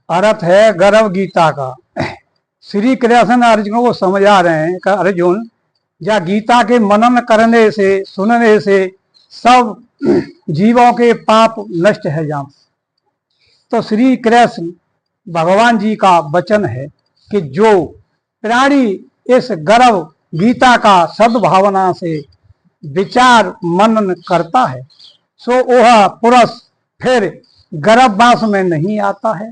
अर्थ है गर्भ गीता का। श्री कृष्ण अर्जुन को समझा रहे हैं कि अर्जुन, या गीता के मनन करने से, सुनने से सब जीवों के पाप नष्ट है जान। तो श्री कृष्ण भगवान जी का वचन है कि जो प्राणी इस गर्भ गीता का सद्भावना से विचार मनन करता है, सो वह पुरुष फिर गर्भवास में नहीं आता है।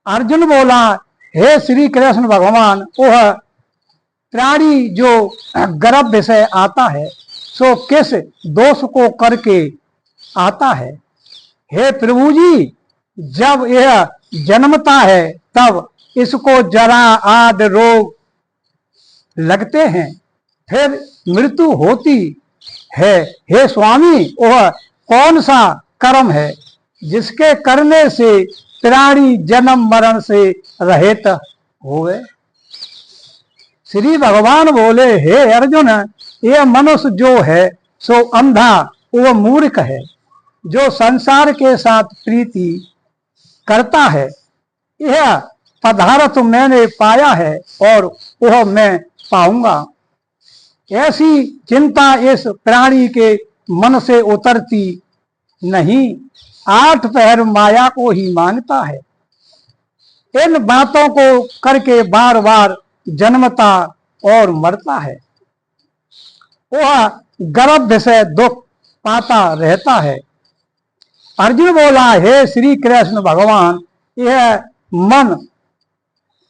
अर्जुन बोला, हे श्री कृष्ण भगवान, वह प्राणी जो गर्भ विषय आता है सो किस दोष को करके आता है? हे प्रभु जी, जब यह जन्मता है तब इसको जरा आदि रोग लगते हैं, फिर मृत्यु होती है। हे स्वामी, वह कौन सा कर्म है जिसके करने से प्राणी जन्म मरण से रहित होवे? श्री भगवान बोले, हे अर्जुन, यह मनुष्य जो है सो अंधा वह मूर्ख है, जो संसार के साथ प्रीति करता है। यह पदार्थ मैंने पाया है और वह मैं पाऊंगा। ऐसी चिंता इस प्राणी के मन से उतरती नहीं, आठ पहर माया को ही मानता है। इन बातों को करके बार बार जन्मता और मरता है। वह गर्भ विषय दुख पाता रहता है। अर्जुन बोला, हे श्री कृष्ण भगवान, यह मन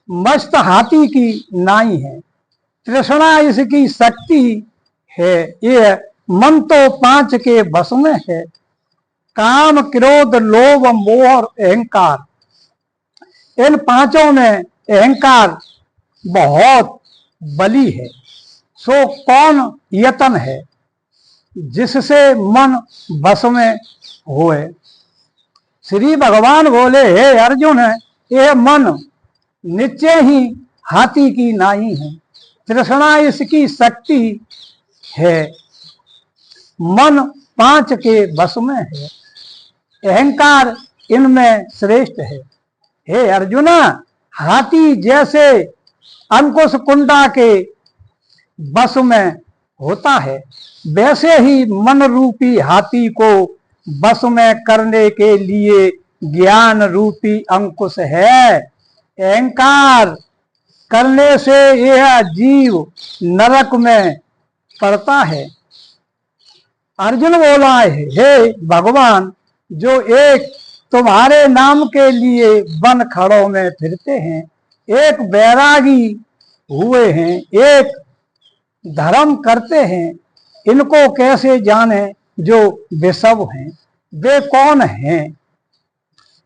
मस्त हाथी की नाई है, तृष्णा इसकी शक्ति है। यह मन तो पांच के बस में है, काम क्रोध लोभ मोह और अहंकार। इन पांचों में अहंकार बहुत बली है। सो कौन यतन है जिससे मन बस में होए? श्री भगवान बोले, हे अर्जुन, यह मन निश्चय ही हाथी की नाई है, तृष्णा इसकी शक्ति है, मन पांच के बस में है, अहंकार इनमें श्रेष्ठ है। हे अर्जुना, हाथी जैसे अंकुश कुंडा के बस में होता है, वैसे ही मन रूपी हाथी को बस में करने के लिए ज्ञान रूपी अंकुश है। अहंकार करने से यह जीव नरक में पड़ता है। अर्जुन बोला, हे भगवान, जो एक तुम्हारे नाम के लिए वन खड़ों में फिरते हैं, एक बैरागी हुए हैं, एक धर्म करते हैं, इनको कैसे जाने जो विषव हैं? वे कौन हैं?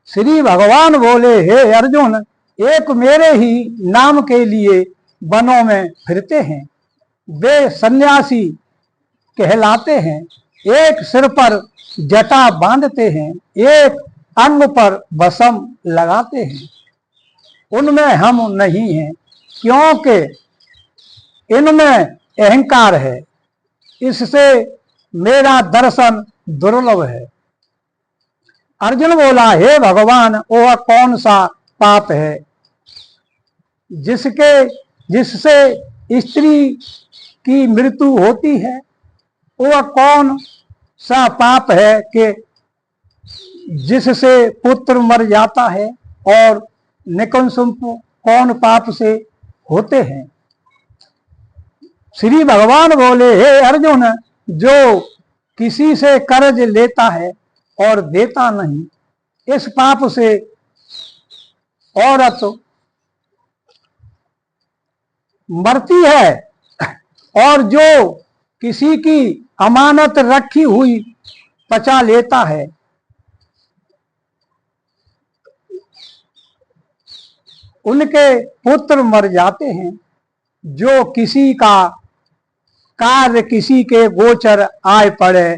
श्री भगवान बोले, हे अर्जुन, एक मेरे ही नाम के लिए वनों में फिरते हैं, वे सन्यासी कहलाते हैं। एक सिर पर जटा बांधते हैं, एक अंग पर भस्म लगाते हैं। उनमें हम नहीं हैं, क्योंकि इनमें अहंकार है, इससे मेरा दर्शन दुर्लभ है। अर्जुन बोला, हे भगवान, वह कौन सा पाप है जिससे स्त्री की मृत्यु होती है? वह कौन सा पाप है कि जिससे पुत्र मर जाता है? और निकंसुप कौन पाप से होते हैं? श्री भगवान बोले, हे अर्जुन, जो किसी से कर्ज लेता है और देता नहीं, इस पाप से औरत मरती है, और जो किसी की अमानत रखी हुई पचा लेता है, उनके पुत्र मर जाते हैं। जो किसी का कार्य किसी के गोचर आए पड़े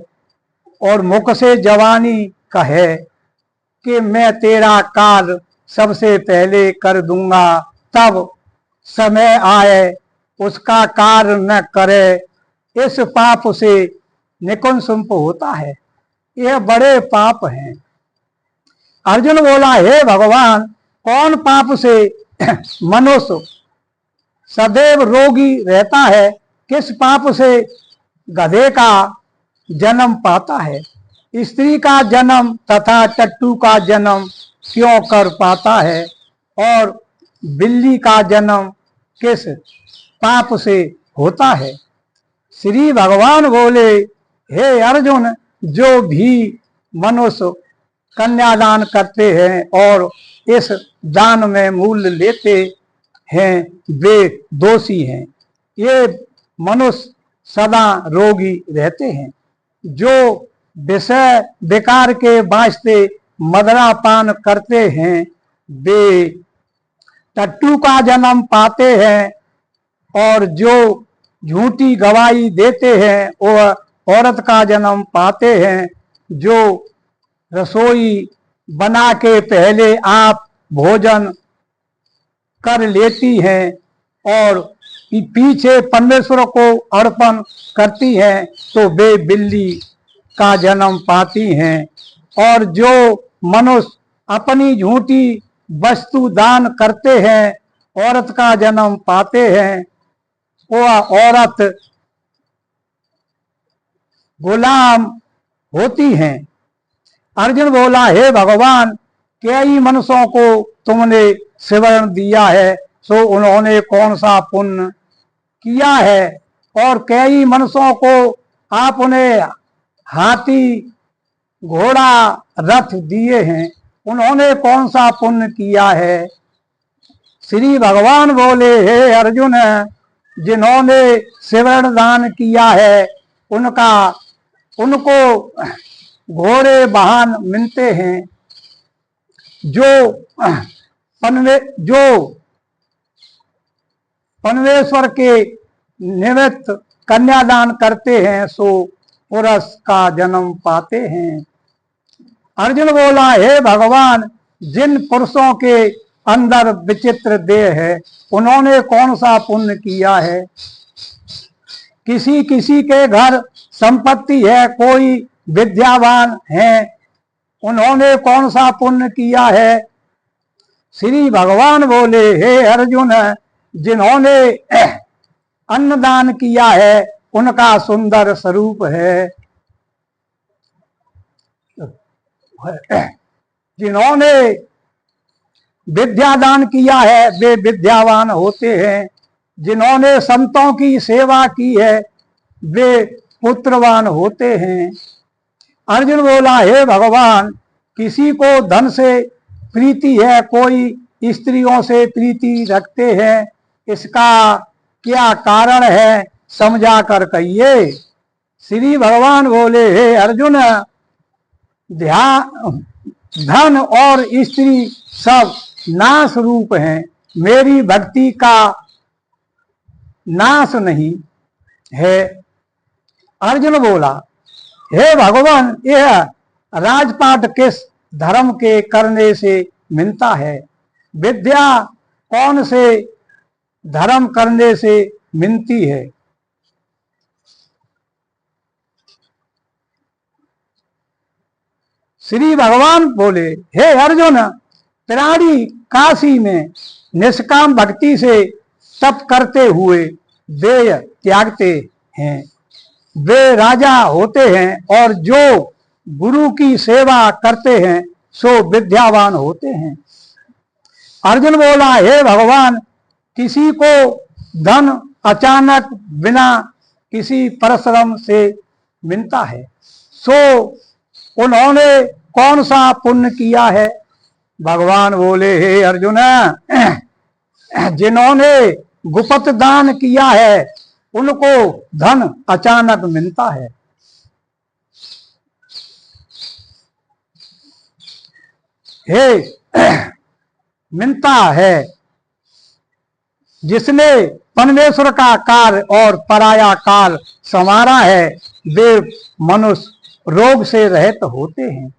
और मुख से जवानी कहे कि मैं तेरा कार्य सबसे पहले कर दूंगा, तब समय आए उसका कार्य न करे, इस पाप से निकुंसुप होता है। यह बड़े पाप हैं। अर्जुन बोला, हे भगवान, कौन पाप से मनुष्य सदैव रोगी रहता है? किस पाप से गधे का जन्म पाता है? स्त्री का जन्म तथा टट्टू का जन्म क्यों कर पाता है? और बिल्ली का जन्म किस पाप से होता है? श्री भगवान बोले, हे अर्जुन, जो भी मनुष्य कन्यादान करते हैं और इस दान में मूल्य लेते हैं वे दोषी हैं। ये मनुष्य सदा रोगी रहते हैं। जो विषय विकार के वास्ते मदिरापान करते हैं वे टट्टू का जन्म पाते हैं, और जो झूठी गवाही देते हैं वो औरत का जन्म पाते हैं। जो रसोई बना के पहले आप भोजन कर लेती हैं और पीछे परमेश्वर को अर्पण करती हैं तो वे बिल्ली का जन्म पाती हैं। और जो मनुष्य अपनी झूठी वस्तु दान करते हैं औरत का जन्म पाते हैं, वह औरत गुलाम होती हैं। अर्जुन बोला, हे भगवान, कई मनुष्यों को तुमने सिवरण दिया है, सो उन्होंने कौन सा पुण्य किया है? और कई मनुष्यों को आपने हाथी घोड़ा रथ दिए हैं, उन्होंने कौन सा पुण्य किया है? श्री भगवान बोले, हे अर्जुन, जिन्होंने सिवरण दान किया है उनको घोड़े वाहन मिलते हैं। जो परमेश्वर के निमित्त कन्यादान करते हैं सो पुरुष का जन्म पाते हैं। अर्जुन बोला, हे भगवान, जिन पुरुषों के अंदर विचित्र देह है उन्होंने कौन सा पुण्य किया है? किसी किसी के घर संपत्ति है, कोई विद्यावान है, उन्होंने कौन सा पुण्य किया है? श्री भगवान बोले, हे अर्जुन, जिन्होंने अन्नदान किया है उनका सुंदर स्वरूप है। जिन्होंने विद्यादान किया है वे विद्यावान होते हैं। जिन्होंने संतों की सेवा की है वे पुत्रवान होते हैं। अर्जुन बोला, हे भगवान, किसी को धन से प्रीति है, कोई स्त्रियों से प्रीति रखते हैं, इसका क्या कारण है? समझा कर कहिए। श्री भगवान बोले, हे अर्जुन, धन और स्त्री सब नाश रूप हैं, मेरी भक्ति का नाश नहीं है। अर्जुन बोला, हे भगवान, यह राजपाट किस धर्म के करने से मिलता है? विद्या कौन से धर्म करने से मिलती है? श्री भगवान बोले, हे अर्जुन, प्राणी काशी में निष्काम भक्ति से तप करते हुए देह त्यागते हैं, वे राजा होते हैं, और जो गुरु की सेवा करते हैं सो विद्यावान होते हैं। अर्जुन बोला, हे भगवान, किसी को धन अचानक बिना किसी परिश्रम से मिलता है, सो उन्होंने कौन सा पुण्य किया है? भगवान बोले, हे अर्जुन, जिन्होंने गुप्त दान किया है उनको धन अचानक मिलता है। मिलता है। जिसने परमेश्वर का कार्य और पराया काल संवारा है वे मनुष्य रोग से रहित होते हैं।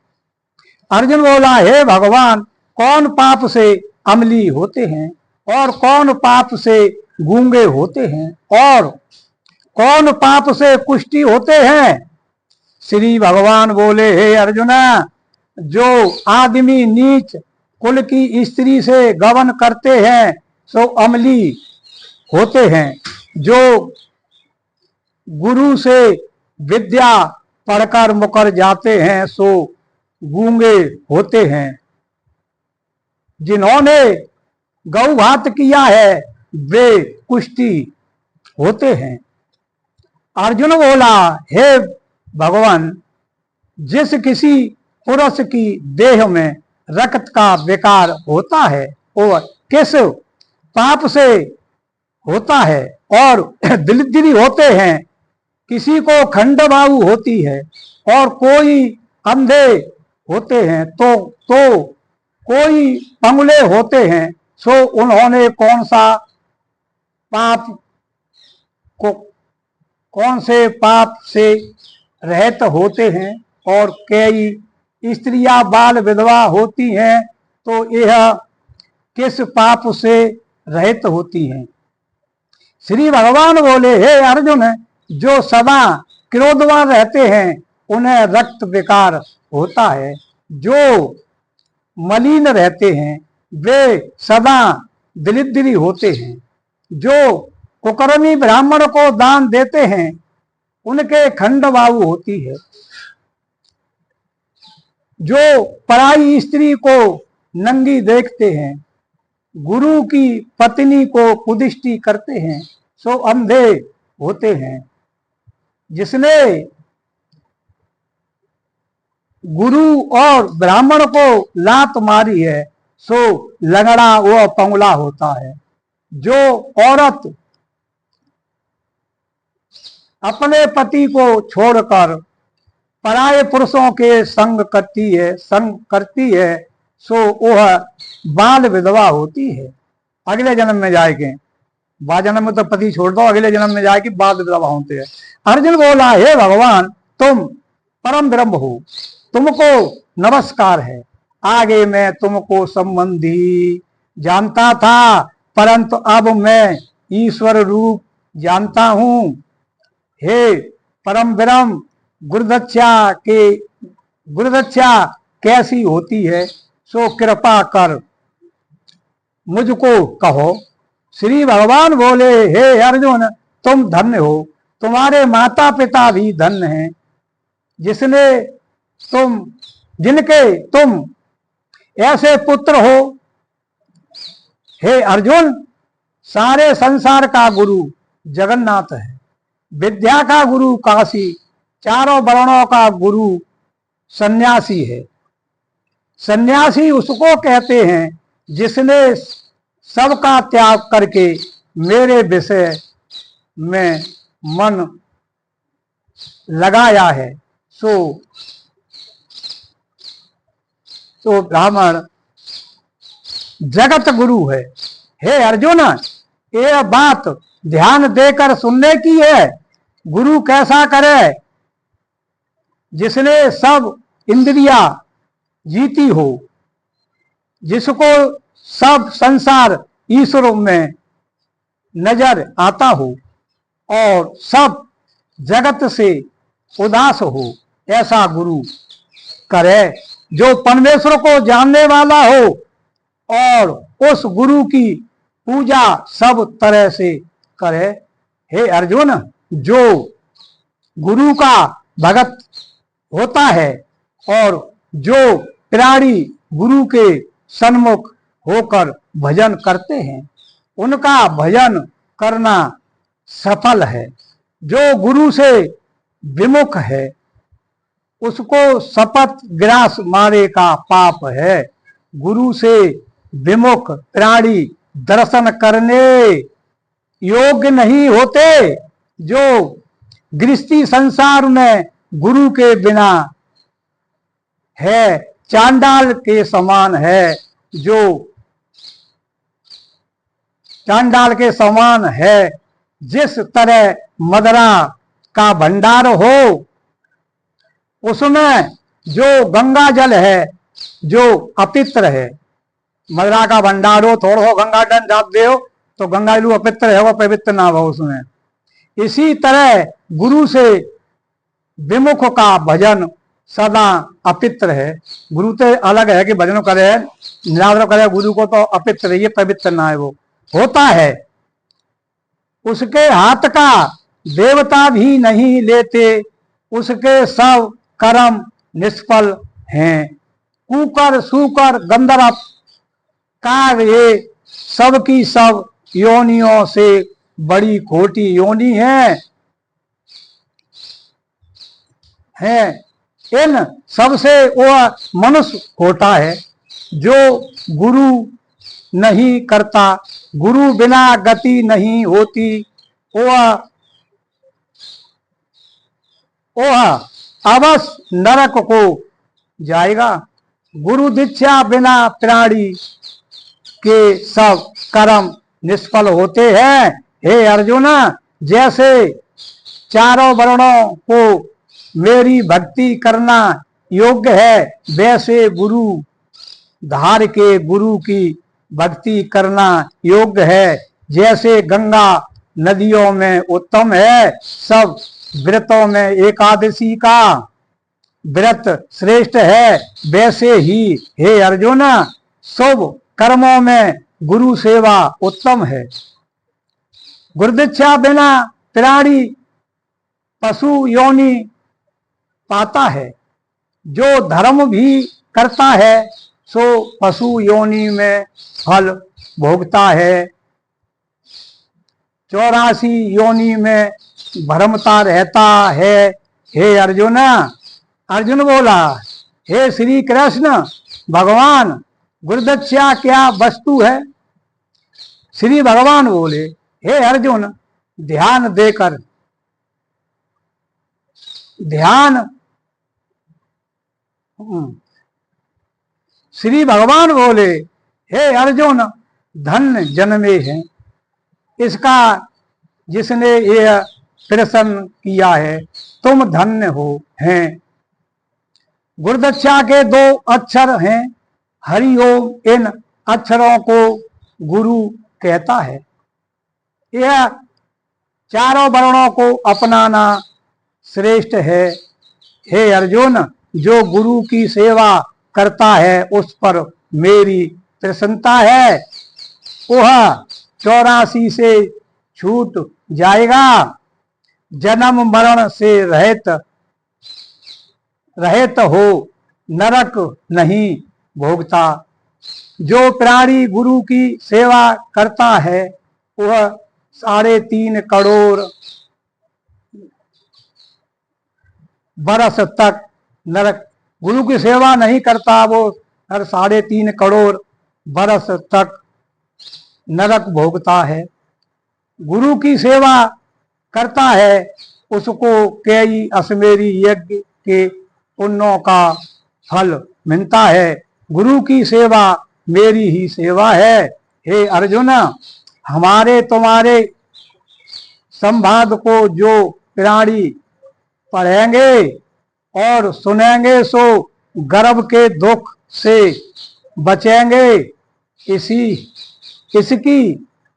अर्जुन बोला, हे भगवान, कौन पाप से अमली होते हैं और कौन पाप से गूंगे होते हैं और कौन पाप से कुष्ठी होते हैं? श्री भगवान बोले, हे अर्जुन, जो आदमी नीच कुल की स्त्री से गमन करते हैं सो अमली होते हैं। जो गुरु से विद्या पढ़कर मुकर जाते हैं सो गूंगे होते हैं। जिन्होंने गौघात किया है वे कुष्ठी होते हैं। अर्जुन बोला, हे भगवान, जिस किसी पुरुष की देह में रक्त का विकार होता है और किस पाप से होता है और दरिद्री होते हैं, किसी को खंडबाहु होती है और कोई अंधे होते हैं तो कोई पंगुले होते हैं, सो उन्होंने कौन से पाप से रहित होते हैं। और कई स्त्रियां बाल विधवा होती हैं तो यह किस पाप से रहित होती हैं। श्री भगवान बोले, हे अर्जुन, जो सदा क्रोधवान रहते हैं उन्हें रक्त विकार होता है। जो मलिन रहते हैं वे सदा दरिद्री होते हैं। जो कुकर्मी ब्राह्मण को दान देते हैं उनके खंडबाहु होती है। जो पराई स्त्री को नंगी देखते हैं, गुरु की पत्नी को कुदिष्टि करते हैं सो अंधे होते हैं। जिसने गुरु और ब्राह्मण को लात मारी है सो लंगड़ा व पंगुला होता है। जो औरत अपने पति को छोड़कर पराये पुरुषों के संग करती है सो वह बाल विधवा होती है। अगले जन्म में जाएगी, बा जन्म में तो पति छोड़ दो, अगले जन्म में जाएगी बाल विधवा होते हैं। अर्जुन बोला, हे भगवान, तुम परम ब्रह्म हो, तुमको नमस्कार है। आगे मैं तुमको संबंधी जानता था परंतु अब मैं ईश्वर रूप जानता हूं। हे परम ब्रह्म, गुरुदक्षा कैसी होती है सो कृपा कर मुझको कहो। श्री भगवान बोले, हे अर्जुन, तुम धन्य हो, तुम्हारे माता पिता भी धन्य हैं, जिनके तुम ऐसे पुत्र हो। हे अर्जुन, सारे संसार का गुरु जगन्नाथ है, विद्या का गुरु काशी, चारों वर्णों का गुरु सन्यासी है। सन्यासी उसको कहते हैं जिसने सबका त्याग करके मेरे विषय में मन लगाया है सो ब्राह्मण जगत गुरु है। हे अर्जुन, यह बात ध्यान देकर सुनने की है। गुरु कैसा करे? जिसने सब इंद्रिया जीती हो, जिसको सब संसार ईश्वर में नजर आता हो और सब जगत से उदास हो, ऐसा गुरु करे। जो परमेश्वर को जानने वाला हो और उस गुरु की पूजा सब तरह से करे। हे अर्जुन, जो गुरु का भगत होता है और जो प्राणी गुरु के सन्मुख होकर भजन करते हैं उनका भजन करना सफल है। जो गुरु से विमुख है उसको शपथ ग्रास मारे का पाप है। गुरु से विमुख प्राणी दर्शन करने योग्य नहीं होते। जो गृहस्थी संसार में गुरु के बिना है चांडाल के समान है। जो चांडाल के समान है, जिस तरह मदरा का भंडार हो उसमें जो गंगा जल है जो अपवित्र है, मदरा का भंडार हो, थोड़ा हो गंगा जल डाल दे तो गंगा जल अपवित्र है, वो पवित्र ना हो उसमें। इसी तरह गुरु से विमुख का भजन सदा अपित्र है। गुरु तो अलग है कि भजन करे निरादर करे, गुरु को तो अपित्र, ये पवित्र ना है, वो होता है। उसके हाथ का देवता भी नहीं लेते, उसके सब कर्म निष्फल हैं। कुकर सूकर गंधर्व काग ये सब की सब योनियों से बड़ी खोटी योनि है। इन सबसे वह मनुष्य खोटा है जो गुरु नहीं करता। गुरु बिना गति नहीं होती, वह अवश्य नरक को जाएगा। गुरु दीक्षा बिना प्राणी के सब कर्म निष्फल होते हैं। हे अर्जुन, जैसे चारों वर्णों को मेरी भक्ति करना योग्य है, वैसे गुरु धार के गुरु की भक्ति करना योग्य है। जैसे गंगा नदियों में उत्तम है, सब व्रतों में एकादशी का व्रत श्रेष्ठ है, वैसे ही हे अर्जुन शुभ कर्मों में गुरु सेवा उत्तम है। गुरुदीक्षा बिना प्राणी पशु योनि पाता है। जो धर्म भी करता है सो पशु योनि में फल भोगता है। 84 योनि में भ्रमता रहता है। हे अर्जुन, अर्जुन बोला, हे श्री कृष्ण भगवान, गुरुदक्षा क्या वस्तु है? श्री भगवान बोले, हे अर्जुन, ध्यान देकर श्री भगवान बोले, हे अर्जुन, धन्य जन्मे हैं इसका जिसने यह प्रसन्न किया है, तुम धन्य हो हैं। गुरुदक्षा के 2 अक्षर हैं, हरि ओम। इन अक्षरों को गुरु कहता है। यह चारों वर्णों को अपनाना श्रेष्ठ है। हे अर्जुन, जो गुरु की सेवा करता है उस पर मेरी प्रसन्नता है। वह 84 से छूट जाएगा, जन्म मरण से रहित हो नरक नहीं भोगता। जो प्राणी गुरु की सेवा करता है वह 3.5 करोड़ बरस तक नरक, गुरु की सेवा नहीं करता वो हर 3.5 करोड़ बरस तक नरक भोगता है। गुरु की सेवा करता है उसको कई अश्वमेधी यज्ञ के पुण्यों का फल मिलता है। गुरु की सेवा मेरी ही सेवा है। हे अर्जुन, हमारे तुम्हारे संवाद को जो प्राणी पढ़ेंगे और सुनेंगे सो गर्भ के दुख से बचेंगे। इसकी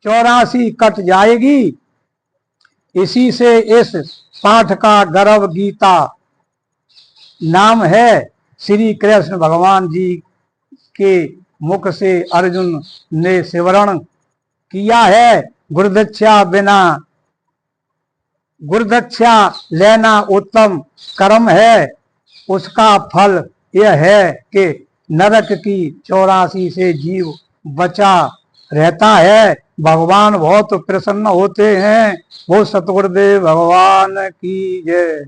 84 कट जाएगी। इसी से इस पाठ का गर्भ गीता नाम है। श्री कृष्ण भगवान जी के मुख से अर्जुन ने स्मरण किया है। गुरुदक्षा लेना उत्तम कर्म है। उसका फल यह है कि नरक की 84 से जीव बचा रहता है। भगवान बहुत प्रसन्न होते हैं। वो सतगुरुदेव भगवान की जय।